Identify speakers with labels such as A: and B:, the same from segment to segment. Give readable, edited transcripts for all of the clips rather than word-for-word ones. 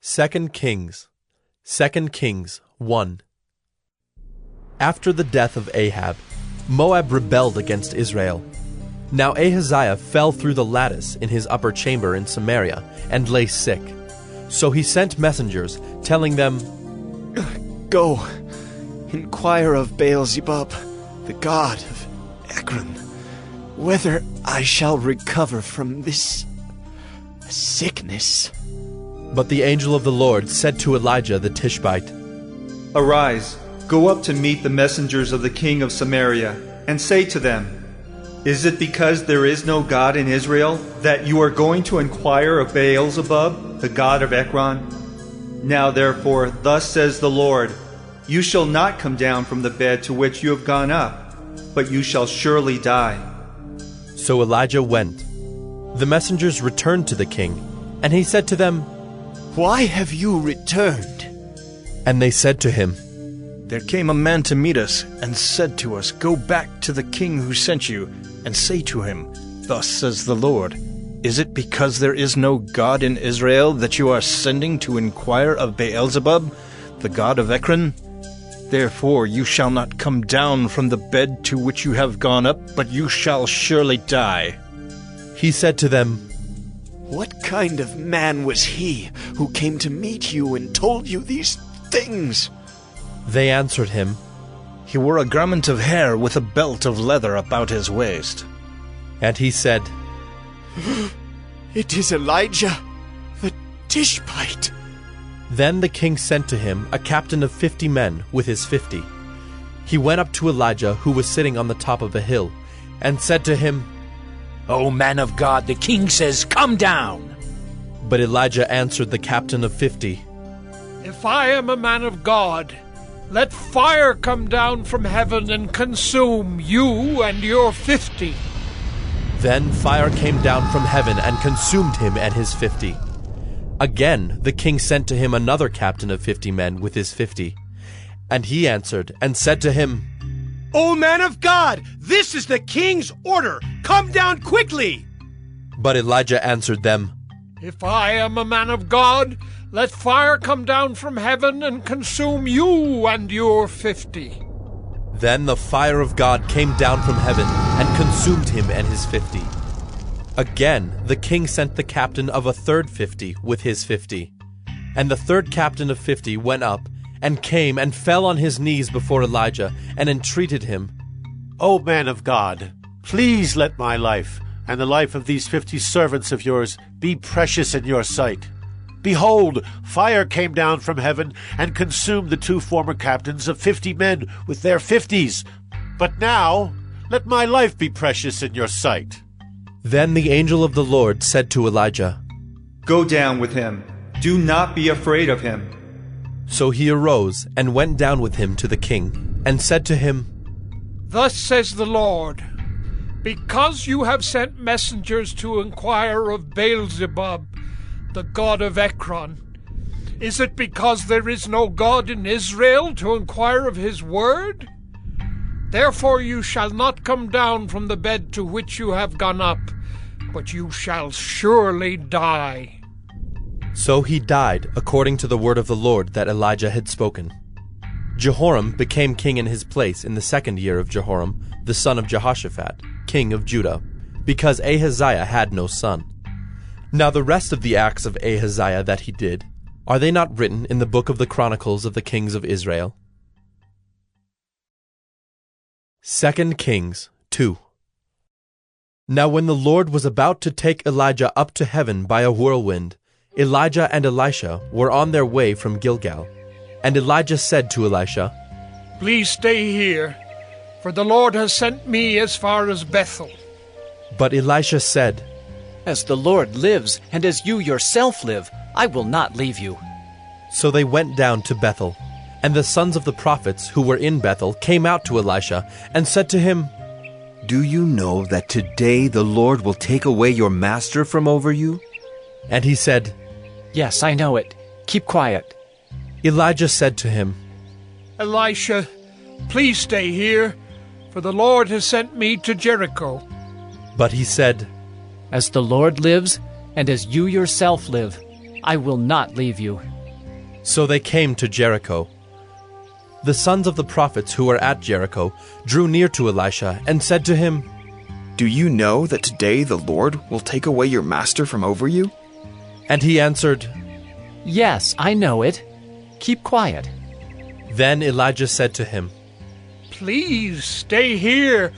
A: 2 Kings 1. After the death of Ahab, Moab rebelled against Israel. Now Ahaziah fell through the lattice in his upper chamber in Samaria and lay sick. So he sent messengers, telling them,
B: Go, inquire of Baal-zebub, the god of Ekron, whether I shall recover from this sickness.
A: But the angel of the Lord said to Elijah the Tishbite,
C: Arise, go up to meet the messengers of the king of Samaria, and say to them, Is it because there is no God in Israel that you are going to inquire of Baal-zebub, the god of Ekron? Now therefore, thus says the Lord, You shall not come down from the bed to which you have gone up, but you shall surely die.
A: So Elijah went. The messengers returned to the king, and he said to them,
B: Why have you returned?
A: And they said to him,
D: There came a man to meet us, and said to us, Go back to the king who sent you, and say to him, Thus says the Lord, Is it because there is no God in Israel that you are sending to inquire of Baal-zebub, the god of Ekron? Therefore you shall not come down from the bed to which you have gone up, but you shall surely die.
A: He said to them,
B: What kind of man was he who came to meet you and told you these things?
A: They answered him,
D: He wore a garment of hair with a belt of leather about his waist.
A: And he said,
B: It is Elijah, the Tishbite.
A: Then the king sent to him a captain of 50 men with his 50. He went up to Elijah, who was sitting on the top of a hill, and said to him,
E: O man of God, the king says, Come down.
A: But Elijah answered the captain of 50,
F: If I am a man of God, let fire come down from heaven and consume you and your 50.
A: Then fire came down from heaven and consumed him and his 50. Again the king sent to him another captain of 50 men with his 50. And he answered and said to him,
G: O man of God, this is the king's order. Come down quickly.
A: But Elijah answered them,
F: If I am a man of God, let fire come down from heaven and consume you and your 50.
A: Then the fire of God came down from heaven and consumed him and his 50. Again the king sent the captain of a third 50 with his 50. And the third captain of 50 went up and came and fell on his knees before Elijah and entreated him,
G: O man of God, please let my life and the life of these 50 servants of yours be precious in your sight. Behold, fire came down from heaven and consumed the 2 former captains of 50 men with their 50s. But now, let my life be precious in your sight.
A: Then the angel of the Lord said to Elijah,
C: Go down with him. Do not be afraid of him.
A: So he arose and went down with him to the king, and said to him,
F: Thus says the Lord, Because you have sent messengers to inquire of Baal-zebub, the god of Ekron, is it because there is no God in Israel to inquire of his word? Therefore you shall not come down from the bed to which you have gone up, but you shall surely die.
A: So he died according to the word of the Lord that Elijah had spoken. Jehoram became king in his place in the 2nd year of Jehoram, the son of Jehoshaphat, king of Judah, because Ahaziah had no son. Now the rest of the acts of Ahaziah that he did, are they not written in the book of the Chronicles of the kings of Israel? 2 Kings 2. Now when the Lord was about to take Elijah up to heaven by a whirlwind, Elijah and Elisha were on their way from Gilgal. And Elijah said to Elisha,
F: Please stay here, for the Lord has sent me as far as Bethel.
A: But Elisha said,
H: As the Lord lives, and as you yourself live, I will not leave you.
A: So they went down to Bethel. And the sons of the prophets who were in Bethel came out to Elisha and said to him,
I: Do you know that today the Lord will take away your master from over you?
A: And he said,
H: Yes, I know it. Keep quiet.
A: Elijah said to him,
F: Elisha, please stay here, for the Lord has sent me to Jericho.
A: But he said,
H: As the Lord lives, and as you yourself live, I will not leave you.
A: So they came to Jericho. The sons of the prophets who were at Jericho drew near to Elisha and said to him,
B: "Do you know that today the Lord will take away your master from over you?"
A: And he answered,
H: Yes, I know it. Keep quiet.
A: Then Elijah said to him,
F: Please stay here,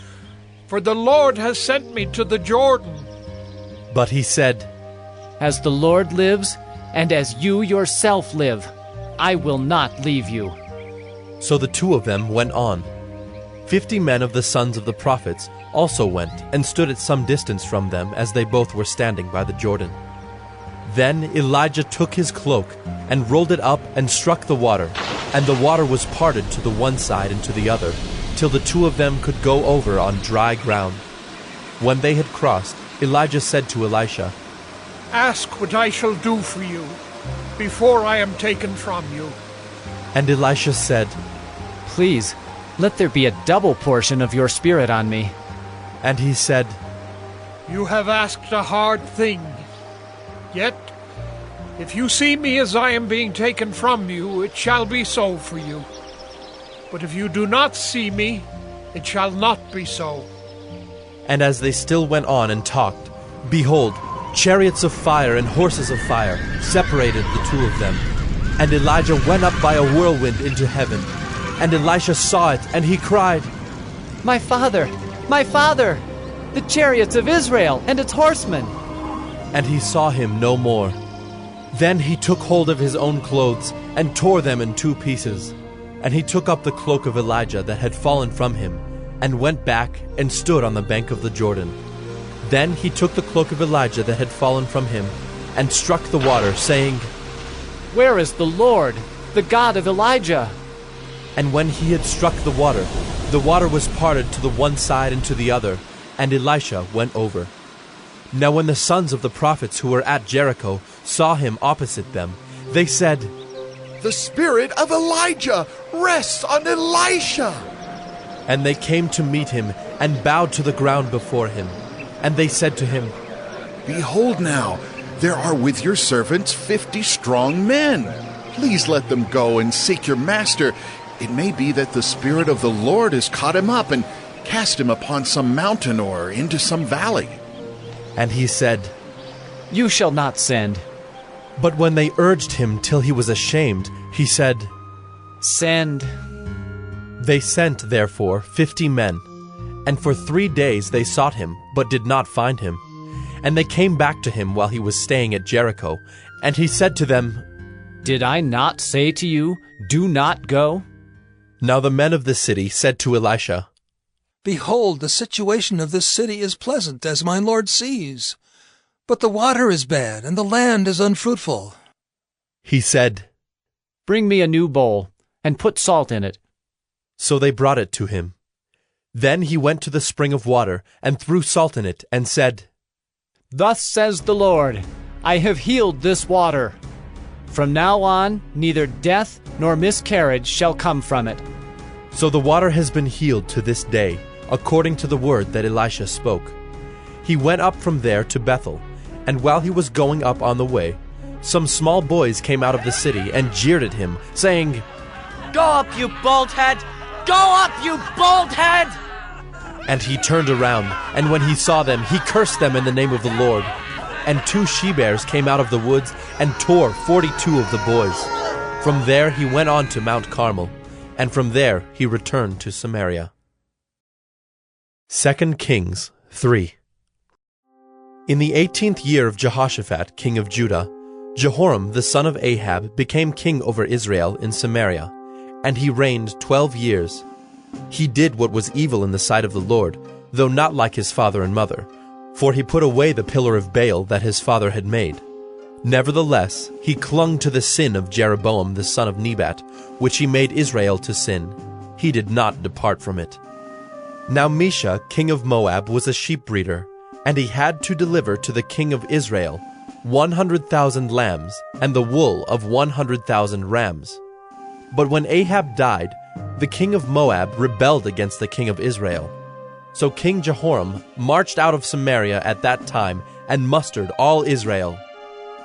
F: for the Lord has sent me to the Jordan.
A: But he said,
H: As the Lord lives, and as you yourself live, I will not leave you.
A: So the two of them went on. 50 men of the sons of the prophets also went and stood at some distance from them as they both were standing by the Jordan. Then Elijah took his cloak and rolled it up and struck the water, and the water was parted to the one side and to the other, till the two of them could go over on dry ground. When they had crossed, Elijah said to Elisha,
F: Ask what I shall do for you before I am taken from you.
A: And Elisha said,
H: Please, let there be a double portion of your spirit on me.
A: And he said,
F: You have asked a hard thing. Yet, if you see me as I am being taken from you, it shall be so for you. But if you do not see me, it shall not be so.
A: And as they still went on and talked, behold, chariots of fire and horses of fire separated the two of them. And Elijah went up by a whirlwind into heaven. And Elisha saw it, and he cried,
H: My father! My father! The chariots of Israel and its horsemen!
A: And he saw him no more. Then he took hold of his own clothes and tore them in two pieces. And he took up the cloak of Elijah that had fallen from him, and went back and stood on the bank of the Jordan. Then he took the cloak of Elijah that had fallen from him, and struck the water, saying,
H: Where is the Lord, the God of Elijah?
A: And when he had struck the water was parted to the one side and to the other, and Elisha went over. Now when the sons of the prophets who were at Jericho saw him opposite them, they said,
J: The spirit of Elijah rests on Elisha.
A: And they came to meet him and bowed to the ground before him. And they said to him,
J: Behold now, there are with your servants 50 strong men. Please let them go and seek your master. It may be that the Spirit of the Lord has caught him up and cast him upon some mountain or into some valley.
A: And he said,
H: You shall not send.
A: But when they urged him till he was ashamed, he said,
H: Send.
A: They sent, therefore, 50 men. And for 3 days they sought him, but did not find him. And they came back to him while he was staying at Jericho. And he said to them,
H: Did I not say to you, Do not go?
A: Now the men of the city said to Elisha,
K: Behold, the situation of this city is pleasant, as my lord sees. But the water is bad, and the land is unfruitful.
A: He said,
H: Bring me a new bowl, and put salt in it.
A: So they brought it to him. Then he went to the spring of water, and threw salt in it, and said,
H: Thus says the Lord, I have healed this water. From now on, neither death nor miscarriage shall come from it.
A: So the water has been healed to this day, according to the word that Elisha spoke. He went up from there to Bethel, and while he was going up on the way, some small boys came out of the city and jeered at him, saying,
L: Go up, you bald head! Go up, you bald head!
A: And he turned around, and when he saw them, he cursed them in the name of the Lord. And 2 she-bears came out of the woods and tore 42 of the boys. From there he went on to Mount Carmel, and from there he returned to Samaria. 2 Kings 3. In the 18th year of Jehoshaphat, king of Judah, Jehoram the son of Ahab became king over Israel in Samaria, and he reigned 12 years. He did what was evil in the sight of the Lord, though not like his father and mother, for he put away the pillar of Baal that his father had made. Nevertheless, he clung to the sin of Jeroboam the son of Nebat, which he made Israel to sin. He did not depart from it. Now Mesha, king of Moab, was a sheep breeder, and he had to deliver to the king of Israel 100,000 lambs and the wool of 100,000 rams. But when Ahab died, the king of Moab rebelled against the king of Israel. So King Jehoram marched out of Samaria at that time and mustered all Israel.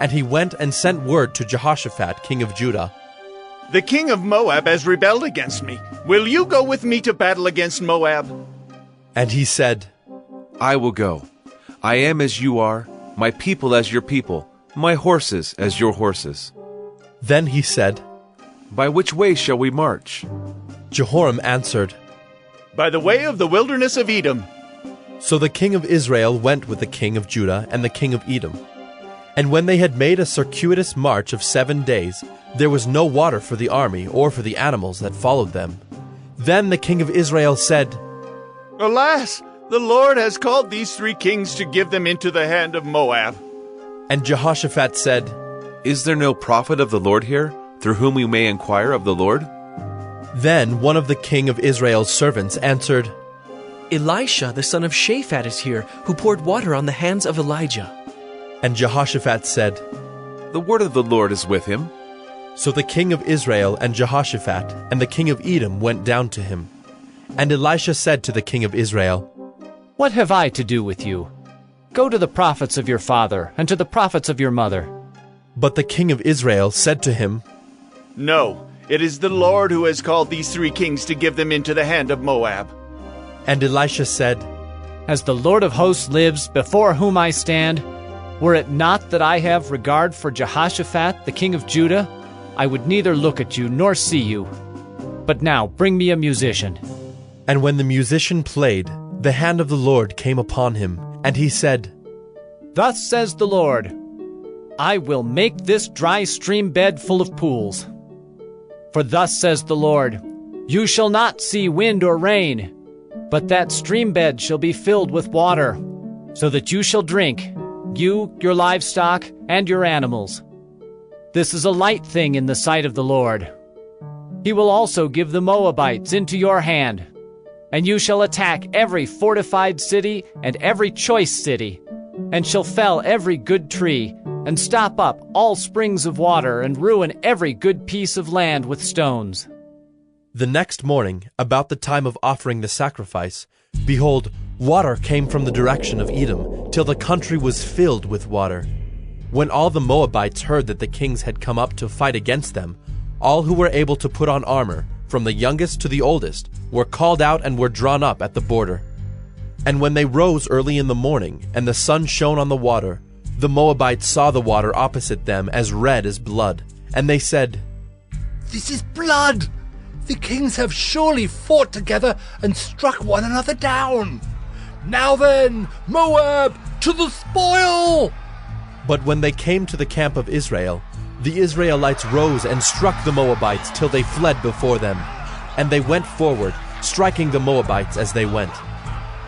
A: And he went and sent word to Jehoshaphat, king of Judah,
B: The king of Moab has rebelled against me. Will you go with me to battle against Moab?
A: And he said,
I: I will go. I am as you are, my people as your people, my horses as your horses.
A: Then he said,
I: By which way shall we march?
A: Jehoram answered,
B: By the way of the wilderness of Edom.
A: So the king of Israel went with the king of Judah and the king of Edom. And when they had made a circuitous march of 7 days, there was no water for the army or for the animals that followed them. Then the king of Israel said,
B: Alas, the Lord has called these 3 kings to give them into the hand of Moab.
A: And Jehoshaphat said,
I: Is there no prophet of the Lord here, through whom we may inquire of the Lord?
A: Then one of the king of Israel's servants answered,
L: Elisha, the son of Shaphat, is here, who poured water on the hands of Elijah.
A: And Jehoshaphat said,
I: The word of the Lord is with him.
A: So the king of Israel and Jehoshaphat and the king of Edom went down to him. And Elisha said to the king of Israel,
H: What have I to do with you? Go to the prophets of your father and to the prophets of your mother.
A: But the king of Israel said to him,
B: No, it is the Lord who has called these 3 kings to give them into the hand of Moab.
A: And Elisha said,
H: As the Lord of hosts lives, before whom I stand, were it not that I have regard for Jehoshaphat, the king of Judah, I would neither look at you nor see you. But now bring me a musician.
A: And when the musician played, the hand of the Lord came upon him, and he said,
H: Thus says the Lord, I will make this dry stream bed full of pools. For thus says the Lord, You shall not see wind or rain, but that stream bed shall be filled with water, so that you shall drink, you, your livestock, and your animals. This is a light thing in the sight of the Lord. He will also give the Moabites into your hand, and you shall attack every fortified city and every choice city, and shall fell every good tree, and stop up all springs of water, and ruin every good piece of land with stones.
A: The next morning, about the time of offering the sacrifice, behold, water came from the direction of Edom, till the country was filled with water. When all the Moabites heard that the kings had come up to fight against them, all who were able to put on armor, from the youngest to the oldest, were called out and were drawn up at the border. And when they rose early in the morning, and the sun shone on the water, the Moabites saw the water opposite them as red as blood, and they said,
M: This is blood! The kings have surely fought together and struck one another down. Now then, Moab, to the spoil!
A: But when they came to the camp of Israel, the Israelites rose and struck the Moabites till they fled before them. And they went forward, striking the Moabites as they went.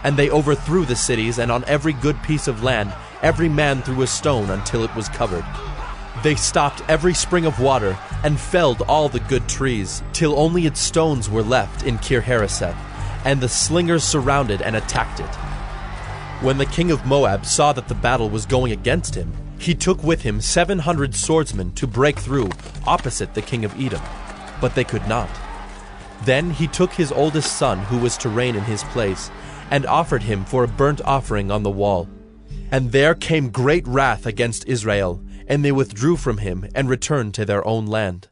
A: And they overthrew the cities, and on every good piece of land every man threw a stone until it was covered. They stopped every spring of water, and felled all the good trees, till only its stones were left in Kir-Hareseth, and the slingers surrounded and attacked it. When the king of Moab saw that the battle was going against him, he took with him 700 swordsmen to break through opposite the king of Edom, but they could not. Then he took his oldest son, who was to reign in his place, and offered him for a burnt offering on the wall. And there came great wrath against Israel, and they withdrew from him and returned to their own land.